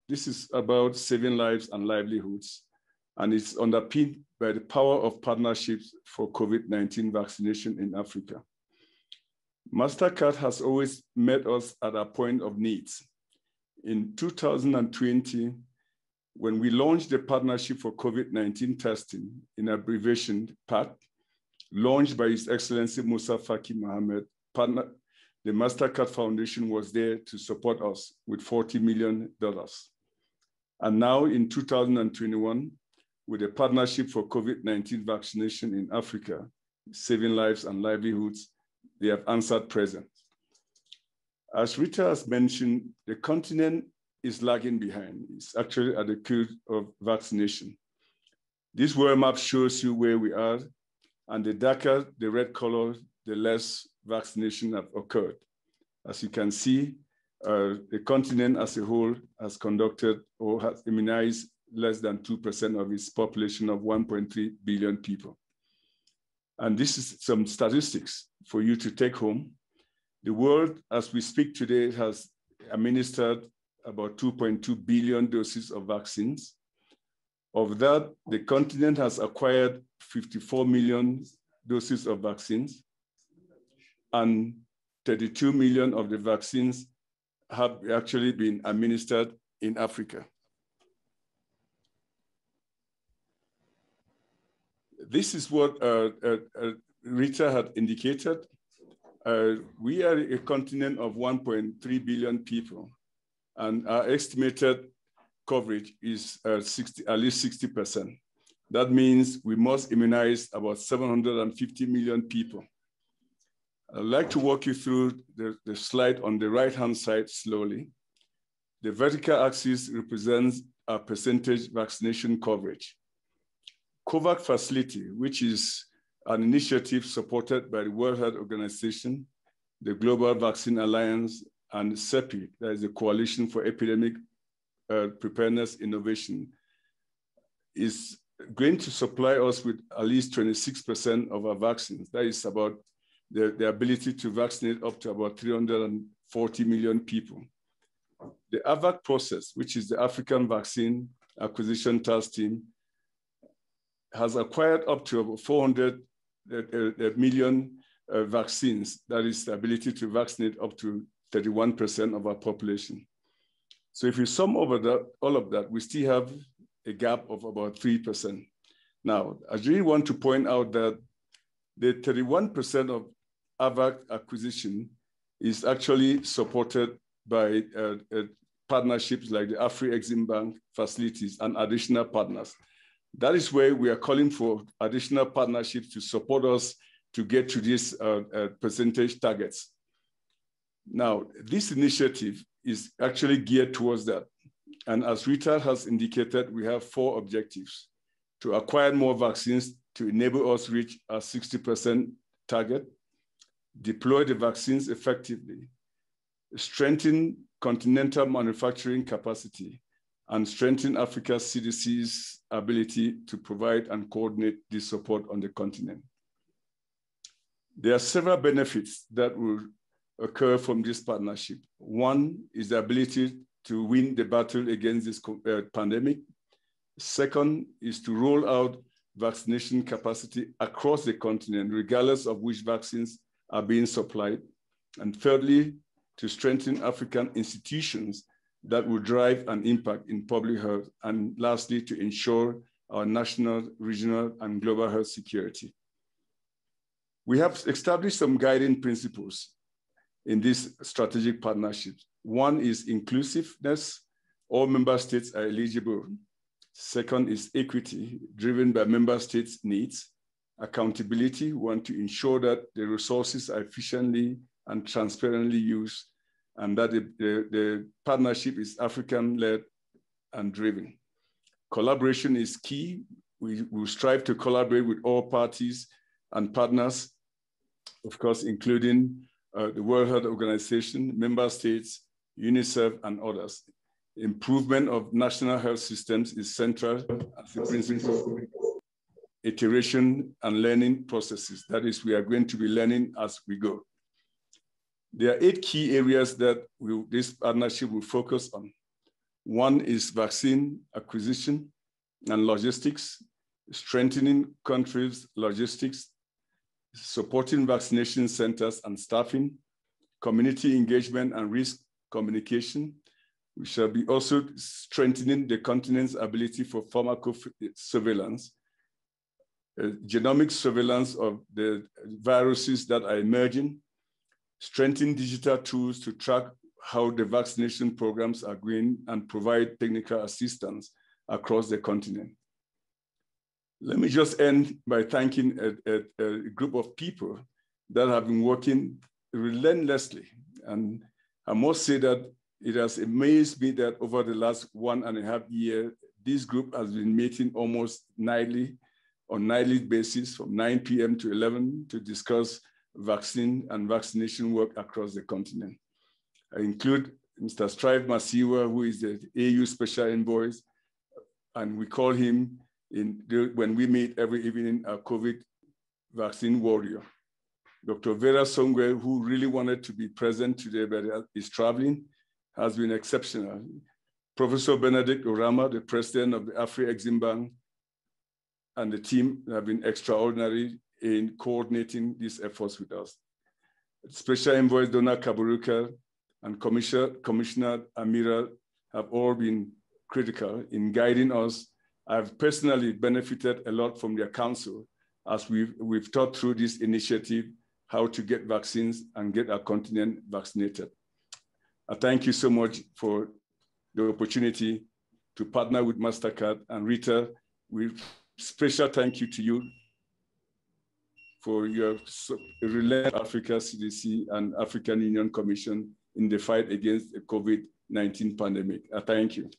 This is about saving lives and livelihoods, and it's underpinned by the power of partnerships for COVID-19 vaccination in Africa. Mastercard has always met us at a point of needs. In 2020, when we launched the Partnership for COVID-19 Testing, in abbreviation PAT, launched by His Excellency Musa Faki Mohammed, the Mastercard Foundation was there to support us with $40 million. And now in 2021, with the Partnership for COVID-19 Vaccination in Africa, saving lives and livelihoods, they have answered present. As Rita has mentioned, the continent is lagging behind. It's actually at the curve of vaccination. This world map shows you where we are, and the darker the red color, the less vaccination have occurred. As you can see, the continent as a whole has conducted or has immunized less than 2% of its population of 1.3 billion people. And this is some statistics for you to take home. The world, as we speak today, has administered about 2.2 billion doses of vaccines. Of that, the continent has acquired 54 million doses of vaccines, and 32 million of the vaccines have actually been administered in Africa. This is what Rita had indicated. We are a continent of 1.3 billion people, and our estimated coverage is at least 60%. That means we must immunize about 750 million people. I'd like to walk you through the slide on the right-hand side slowly. The vertical axis represents our percentage vaccination coverage. COVAX facility, which is an initiative supported by the World Health Organization, the Global Vaccine Alliance, and CEPI, that is the Coalition for Epidemic Preparedness Innovation, is going to supply us with at least 26% of our vaccines. That is about the ability to vaccinate up to about 340 million people. The AVAC process, which is the African Vaccine Acquisition Task Team, has acquired up to about 400 million vaccines. That is the ability to vaccinate up to 31% of our population. So if you sum over that, all of that, we still have a gap of about 3%. Now, I really want to point out that the 31% of AVAC acquisition is actually supported by partnerships like the Afri-Exim Bank facilities and additional partners. That is where we are calling for additional partnerships to support us to get to these percentage targets. Now, this initiative is actually geared towards that. And as Rita has indicated, we have 4 objectives: to acquire more vaccines to enable us reach our 60% target, deploy the vaccines effectively, strengthen continental manufacturing capacity, and strengthen Africa CDC's ability to provide and coordinate this support on the continent. There are several benefits that will occur from this partnership. One is the ability to win the battle against this pandemic. Second is to roll out vaccination capacity across the continent, regardless of which vaccines are being supplied. And thirdly, to strengthen African institutions that will drive an impact in public health. And lastly, to ensure our national, regional, and global health security. We have established some guiding principles in this strategic partnership. One is inclusiveness. All member states are eligible. Second is equity, driven by member states' needs. Accountability, we want to ensure that the resources are efficiently and transparently used, and that the partnership is African-led and driven. Collaboration is key. We will strive to collaborate with all parties and partners, of course, including the World Health Organization, member states, UNICEF, and others. Improvement of national health systems is central as a principle. Iteration and learning processes. That is, we are going to be learning as we go. There are 8 key areas that this partnership will focus on. One is vaccine acquisition and logistics, strengthening countries' logistics, supporting vaccination centers and staffing, community engagement and risk communication. We shall be also strengthening the continent's ability for pharmacosurveillance, genomic surveillance of the viruses that are emerging, strengthening digital tools to track how the vaccination programs are going and provide technical assistance across the continent. Let me just end by thanking a group of people that have been working relentlessly. And I must say that it has amazed me that over the last 1.5 years, this group has been meeting almost nightly, on nightly basis from 9 p.m. to 11 to discuss vaccine and vaccination work across the continent. I include Mr. Strive Masiwa, who is the AU Special Envoy, and we call him, when we meet every evening, a COVID vaccine warrior. Dr. Vera Songwe, who really wanted to be present today but is traveling, has been exceptional. Professor Benedict Orama, the president of the Afri-Exim Bank, and the team have been extraordinary in coordinating these efforts with us. Special Envoy Donna Kaburuka and Commissioner Amira have all been critical in guiding us. I've personally benefited a lot from their counsel as we've thought through this initiative, how to get vaccines and get our continent vaccinated. I thank you so much for the opportunity to partner with Mastercard. And Rita, special thank you to you for your relay Africa CDC and African Union Commission in the fight against the COVID-19 pandemic. I thank you.